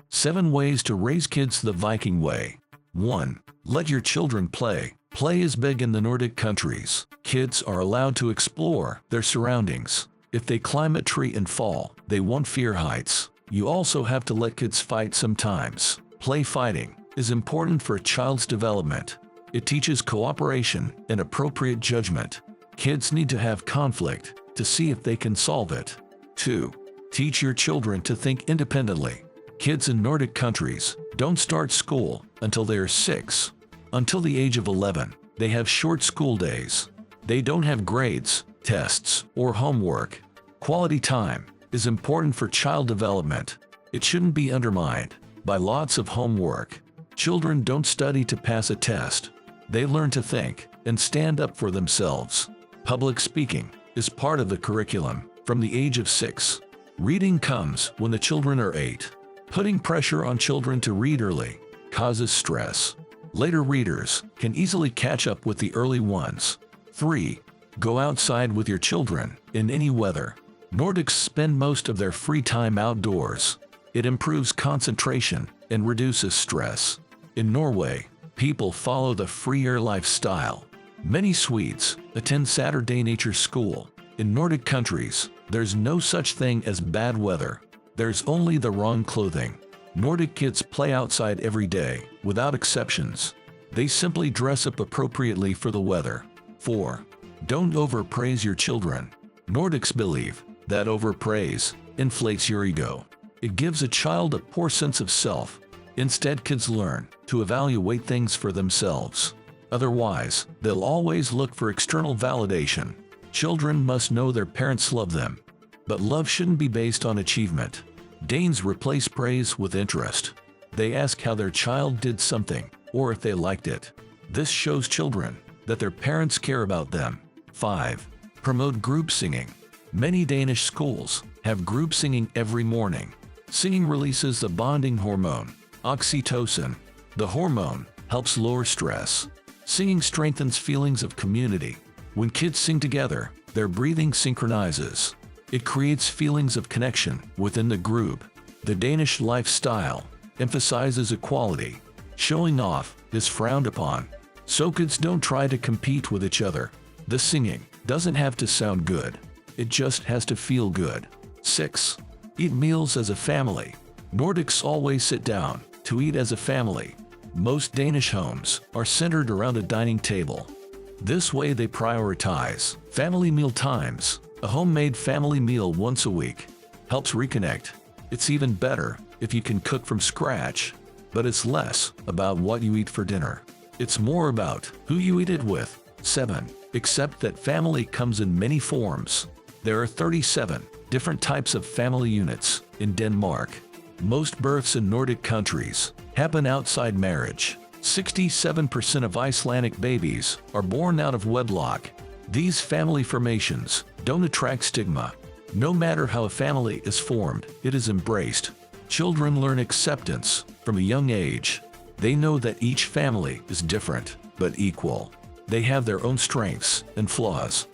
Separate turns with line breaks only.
7 ways to raise kids the Viking way. 1. Let your children play. Play is big in the Nordic countries. Kids are allowed to explore their surroundings. If they climb a tree and fall, they won't fear heights. You also have to let kids fight sometimes. Play fighting is important for a child's development. It teaches cooperation and appropriate judgment. Kids need to have conflict to see if they can solve it. 2. Teach your children to think independently. Kids in Nordic countries don't start school until they are 6. Until the age of 11, they have short school days. They don't have grades, tests, or homework. Quality time is important for child development. It shouldn't be undermined by lots of homework. Children don't study to pass a test. They learn to think and stand up for themselves. Public speaking is part of the curriculum from the age of 6. Reading comes when the children are 8. Putting pressure on children to read early causes stress. Later readers can easily catch up with the early ones. 3. Go outside with your children in any weather. Nordics spend most of their free time outdoors. It improves concentration and reduces stress. In Norway, people follow the free air lifestyle. Many Swedes attend Saturday nature school. In Nordic countries, there's no such thing as bad weather. There's only the wrong clothing. Nordic kids play outside every day, without exceptions. They simply dress up appropriately for the weather. 4. Don't overpraise your children. Nordics believe that overpraise inflates your ego. It gives a child a poor sense of self. Instead, kids learn to evaluate things for themselves. Otherwise, they'll always look for external validation. Children must know their parents love them. But love shouldn't be based on achievement. Danes replace praise with interest. They ask how their child did something, or if they liked it. This shows children that their parents care about them. 5. Promote group singing. Many Danish schools have group singing every morning. Singing releases the bonding hormone, oxytocin. The hormone helps lower stress. Singing strengthens feelings of community. When kids sing together, their breathing synchronizes. It creates feelings of connection within the group. The Danish lifestyle emphasizes equality. Showing off is frowned upon, so kids don't try to compete with each other. The singing doesn't have to sound good. It just has to feel good. 6. Eat meals as a family. Nordics always sit down to eat as a family. Most Danish homes are centered around a dining table. This way they prioritize family meal times. A homemade family meal once a week helps reconnect. It's even better if you can cook from scratch, but it's less about what you eat for dinner. It's more about who you eat it with. 7. Accept that family comes in many forms. There are 37 different types of family units in Denmark. Most births in Nordic countries happen outside marriage. 67% of Icelandic babies are born out of wedlock. These family formations don't attract stigma. No matter how a family is formed, it is embraced. Children learn acceptance from a young age. They know that each family is different, but equal. They have their own strengths and flaws.